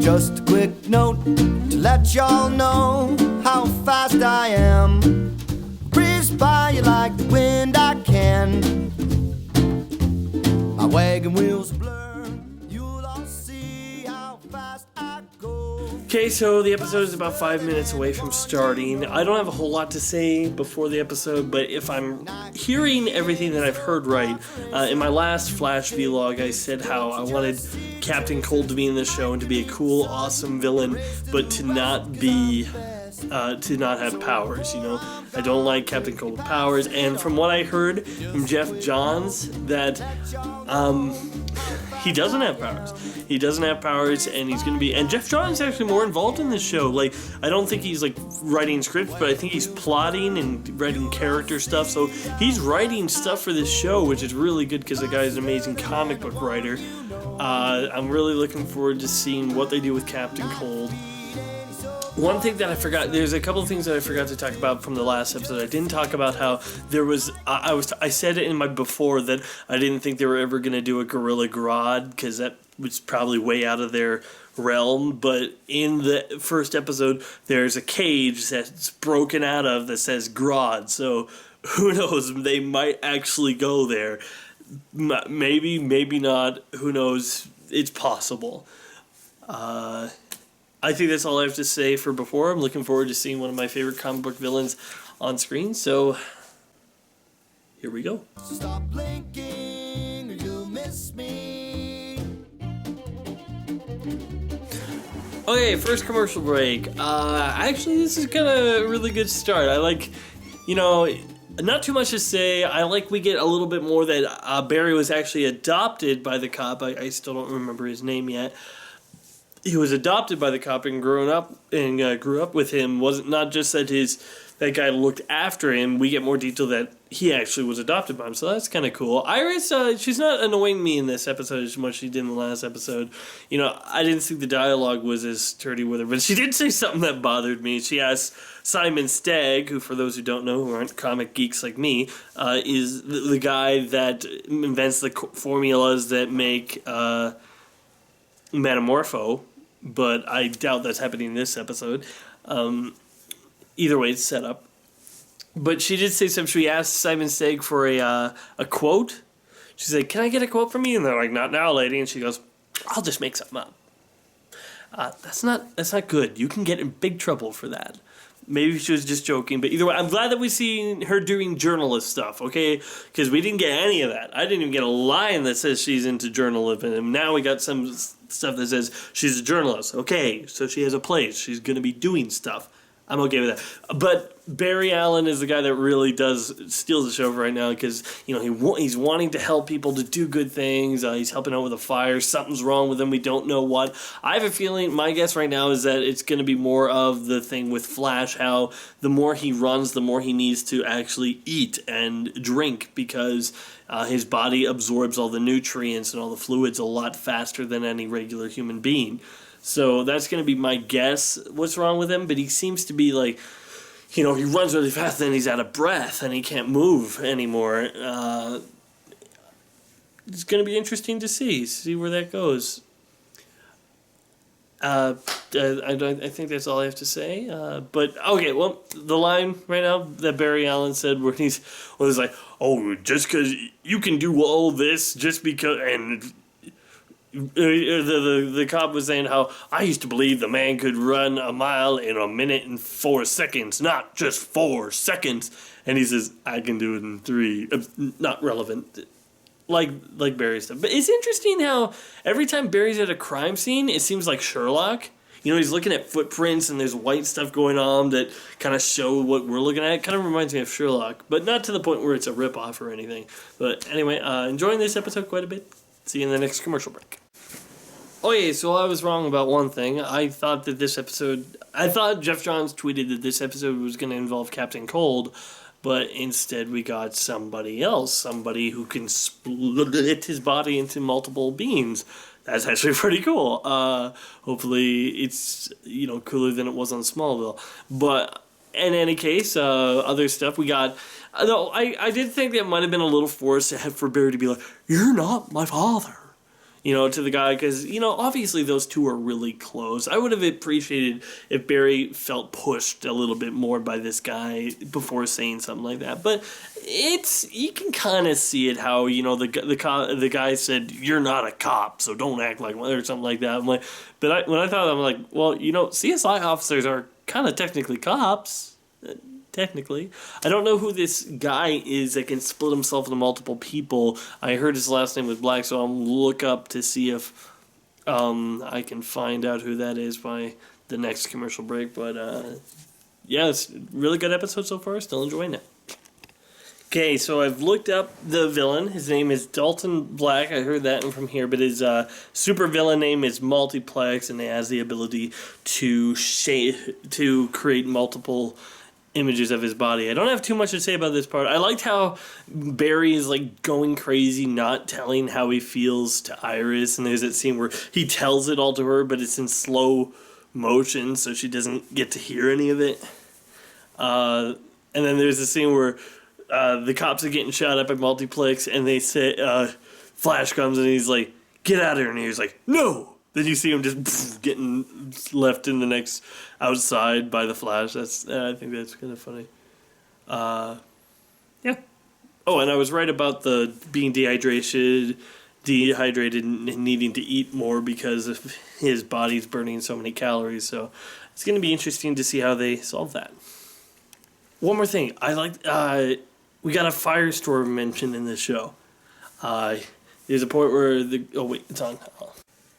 Just a quick note to let y'all know how fast I am. Breeze by you like the wind I can. My wagon wheels blur. You'll all see how fast I go. Okay, so the episode is about 5 minutes away from starting. I don't have a whole lot to say before the episode, but if I'm hearing everything that I've heard right, in my last Flash vlog, I said how I wanted Captain Cold to be in the show and to be a cool, awesome villain, but to not have powers, you know? I don't like Captain Cold with powers, and from what I heard from Jeff Johns, that, he doesn't have powers. He doesn't have powers, and he's going to be... And Jeff Johns is actually more involved in this show. Like, I don't think he's, like, writing scripts, but I think he's plotting and writing character stuff. So he's writing stuff for this show, which is really good because the guy is an amazing comic book writer. I'm really looking forward to seeing what they do with Captain Cold. One thing that I forgot, there's a couple of things that I forgot to talk about from the last episode. I didn't talk about how there was, I said it in my before that I didn't think they were ever going to do a Gorilla Grodd, because that was probably way out of their realm, but in the first episode, there's a cage that's broken out of that says Grodd, so who knows, they might actually go there. Maybe, maybe not, who knows, it's possible. I think that's all I have to say for before. I'm looking forward to seeing one of my favorite comic book villains on screen, so here we go. Stop blinking or you'll miss me. Okay, first commercial break. Actually, this is kind of a really good start. I like, you know, not too much to say. I like we get a little bit more that Barry was actually adopted by the cop. I still don't remember his name yet. He was adopted by the cop and grew up with him. Wasn't not just that that guy looked after him. We get more detail that he actually was adopted by him, so that's kind of cool. Iris, she's not annoying me in this episode as much as she did in the last episode. You know, I didn't think the dialogue was as sturdy with her, but she did say something that bothered me. She asked Simon Stagg, who, for those who don't know, who aren't comic geeks like me, is the guy that invents the formulas that make Metamorpho, but I doubt that's happening in this episode. Either way, it's set up. But she did say something. She asked Simon Stagg for a quote. She said, "Can I get a quote from you?" And they're like, "Not now, lady." And she goes, "I'll just make something up." That's not good. You can get in big trouble for that. Maybe she was just joking, but either way, I'm glad that we see her doing journalist stuff, okay? Because we didn't get any of that. I didn't even get a line that says she's into journalism, and now we got some stuff that says she's a journalist. Okay, so she has a place. She's going to be doing stuff. I'm okay with that. But Barry Allen is the guy that really steals the show right now because, you know, he's wanting to help people to do good things. He's helping out with a fire. Something's wrong with him. We don't know what. I have a feeling, my guess right now is that it's going to be more of the thing with Flash, how the more he runs, the more he needs to actually eat and drink because his body absorbs all the nutrients and all the fluids a lot faster than any regular human being. So that's going to be my guess what's wrong with him, but he seems to be like, you know, he runs really fast and then he's out of breath and he can't move anymore. It's going to be interesting to see where that goes. I think that's all I have to say. But, okay, well, the line right now that Barry Allen said where he's like, oh, just because you can do all this just because, and the cop was saying how I used to believe the man could run a mile in a minute and 4 seconds, not just 4 seconds. And he says, I can do it in 3. Not relevant. Like Barry stuff. But it's interesting how every time Barry's at a crime scene, it seems like Sherlock. You know, he's looking at footprints and there's white stuff going on that kind of show what we're looking at. It kind of reminds me of Sherlock, but not to the point where it's a ripoff or anything. But anyway, enjoying this episode quite a bit. See you in the next commercial break. Oh yeah, so I was wrong about one thing. I thought Jeff Johns tweeted that this episode was going to involve Captain Cold, but instead we got somebody else, somebody who can split his body into multiple beings. That's actually pretty cool. Hopefully it's, you know, cooler than it was on Smallville. But in any case, other stuff we got. Though I did think that it might have been a little forced for Barry to be like, "You're not my father." to the guy, because, obviously those two are really close. I would have appreciated if Barry felt pushed a little bit more by this guy before saying something like that. But you can kind of see it how, the guy said, "You're not a cop, so don't act like one," or something like that. I'm like, when I thought, I'm like, well, CSI officers are kind of technically cops. Technically. I don't know who this guy is that can split himself into multiple people. I heard his last name was Black, so I'll look up to see if I can find out who that is by the next commercial break. But, yeah, it's a really good episode so far. Still enjoying it. Okay, so I've looked up the villain. His name is Dalton Black. I heard that from here, but his super villain name is Multiplex, and he has the ability to create multiple images of his body. I don't have too much to say about this part. I liked how Barry is like going crazy, not telling how he feels to Iris, and there's that scene where he tells it all to her, but it's in slow motion, so she doesn't get to hear any of it. And then there's a scene where the cops are getting shot up at Multiplex, and they say Flash comes and he's like, "Get out of here," and he's like, "No." Then you see him just getting left in the next outside by the Flash. I think that's kind of funny. Yeah. Oh, and I was right about the being dehydrated and needing to eat more because of his body's burning so many calories. So it's going to be interesting to see how they solve that. One more thing. I like we got a firestorm mentioned in this show. There's a point where it's on.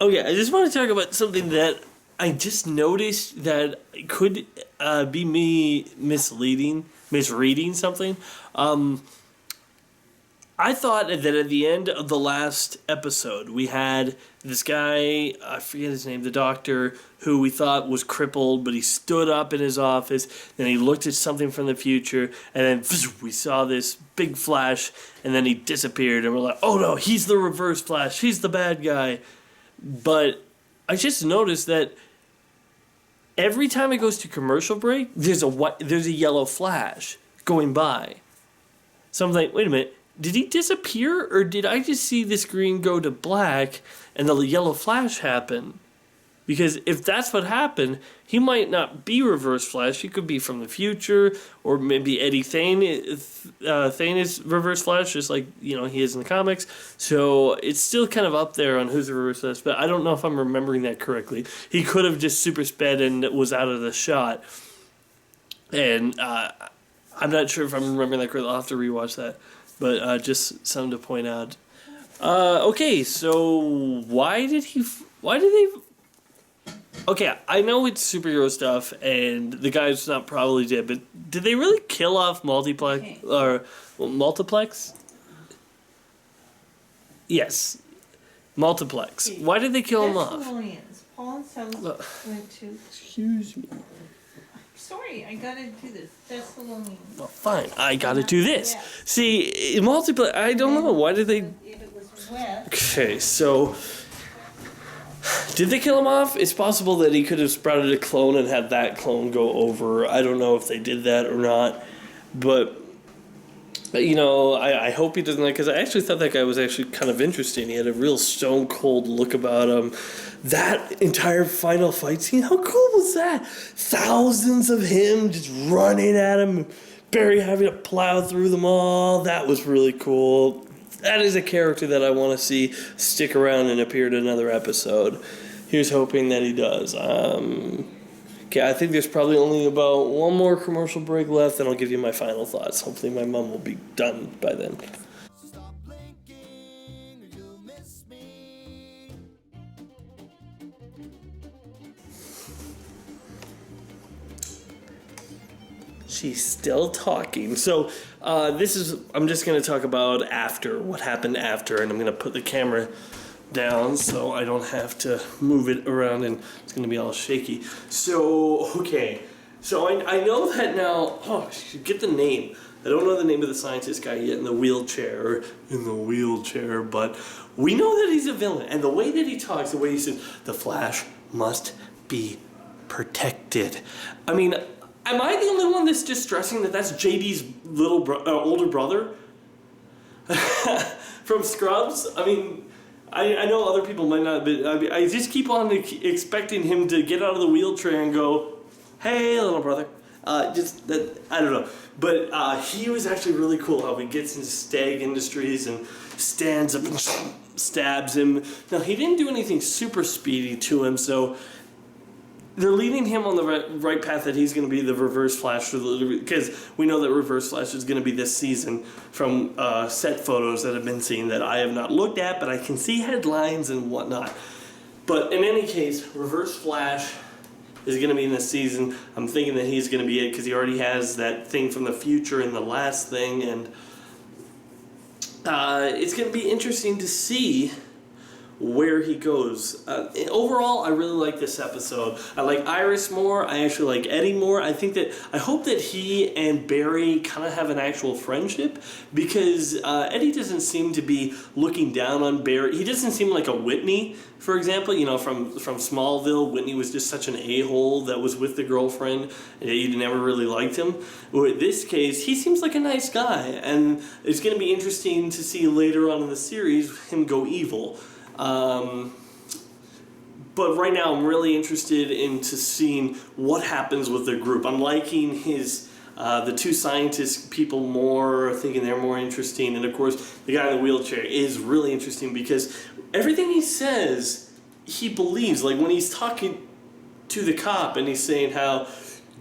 Okay, I just want to talk about something that I just noticed that could be me misreading something. I thought that at the end of the last episode, we had this guy, I forget his name, the doctor, who we thought was crippled, but he stood up in his office, then he looked at something from the future, and then we saw this big flash, and then he disappeared, and we're like, oh no, he's the reverse Flash, he's the bad guy. But I just noticed that every time it goes to commercial break, there's a yellow flash going by. So I'm like, wait a minute, did he disappear, or did I just see the screen go to black and the yellow flash happen? Because if that's what happened, he might not be Reverse Flash. He could be from the future, or maybe Eddie Thane is Reverse Flash, just like he is in the comics. So it's still kind of up there on who's the Reverse Flash, but I don't know if I'm remembering that correctly. He could have just super sped and was out of the shot, and I'm not sure if I'm remembering that correctly. I'll have to rewatch that, but just something to point out. Okay, so why did they? Okay, I know it's superhero stuff, and the guy's not probably dead, but did they really kill off Multiplex? Multiplex? Yes. Multiplex. Why did they kill him off? Thessalonians. Paul and Silas went to... Excuse me. Sorry, I gotta do this. Thessalonians. Well, fine, I gotta do this. Yeah. See, Multiplex, I don't know, why did they... If it was west... Okay, so... Did they kill him off? It's possible that he could have sprouted a clone and had that clone go over. I don't know if they did that or not. But, I hope he doesn't, because I actually thought that guy was actually kind of interesting. He had a real stone cold look about him. That entire final fight scene, how cool was that? Thousands of him just running at him. Barry having to plow through them all. That was really cool. That is a character that I want to see stick around and appear in another episode. Here's hoping that he does. Okay, I think there's probably only about one more commercial break left, and I'll give you my final thoughts. Hopefully my mom will be done by then. Stop blinking or you'll miss me. She's still talking. So I'm just going to talk about what happened after, and I'm going to put the camera down so I don't have to move it around and it's going to be all shaky. So, okay. So I know that now, get the name. I don't know the name of the scientist guy yet in the wheelchair, but we know that he's a villain. And the way that he talks, the way he says, the Flash must be protected. I mean, am I the only one that's just stressing that that's JD's older brother from Scrubs? I mean, I know other people might not, but I just keep on expecting him to get out of the wheelchair and go, "Hey, little brother." Just that, I don't know. But he was actually really cool how he gets into Stag Industries and stands up and stabs him. Now, he didn't do anything super speedy to him, so they're leading him on the right path that he's going to be the Reverse Flash, because we know that Reverse Flash is going to be this season from set photos that have been seen that I have not looked at, but I can see headlines and whatnot. But in any case, Reverse Flash is going to be in this season. I'm thinking that he's going to be it because he already has that thing from the future in the last thing, and it's going to be interesting to see where he goes. Overall, I really like this episode. I like Iris more. I actually like Eddie more. I hope that he and Barry kind of have an actual friendship, because Eddie doesn't seem to be looking down on Barry. He doesn't seem like a Whitney, for example. You know, from Smallville, Whitney was just such an a-hole that was with the girlfriend. You never really liked him. In this case, he seems like a nice guy, and it's going to be interesting to see later on in the series him go evil. But right now I'm really interested into seeing what happens with the group. I'm liking his the two scientist people more, thinking they're more interesting, and of course the guy in the wheelchair is really interesting because everything he says he believes. Like when he's talking to the cop and he's saying how,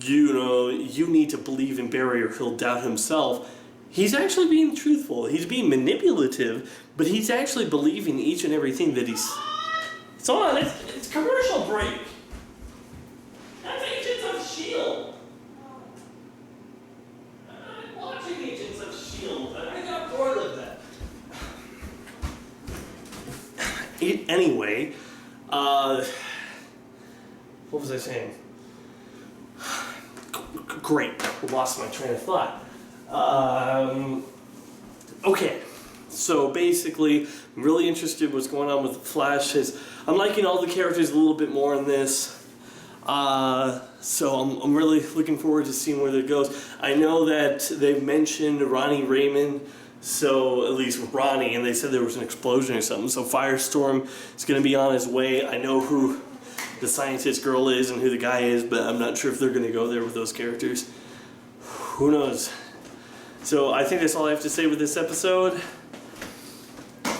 you know, you need to believe in Barry or he'll doubt himself. He's actually being truthful. He's being manipulative, but he's actually believing each and everything that he's... It's on. It's commercial break. That's Agents of S.H.I.E.L.D. I'm watching Agents of S.H.I.E.L.D. I got bored of that. Anyway, what was I saying? Great. Lost my train of thought. Okay, so basically, I'm really interested in what's going on with the Flash. I'm liking all the characters a little bit more in this. So I'm really looking forward to seeing where that goes. I know that they've mentioned Ronnie Raymond, so at least Ronnie, and they said there was an explosion or something. So Firestorm is going to be on his way. I know who the scientist girl is and who the guy is, but I'm not sure if they're going to go there with those characters. Who knows? So I think that's all I have to say with this episode.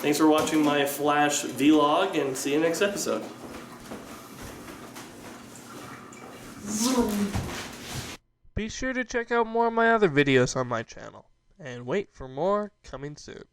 Thanks for watching my Flash vlog, and see you next episode. Be sure to check out more of my other videos on my channel, and wait for more coming soon.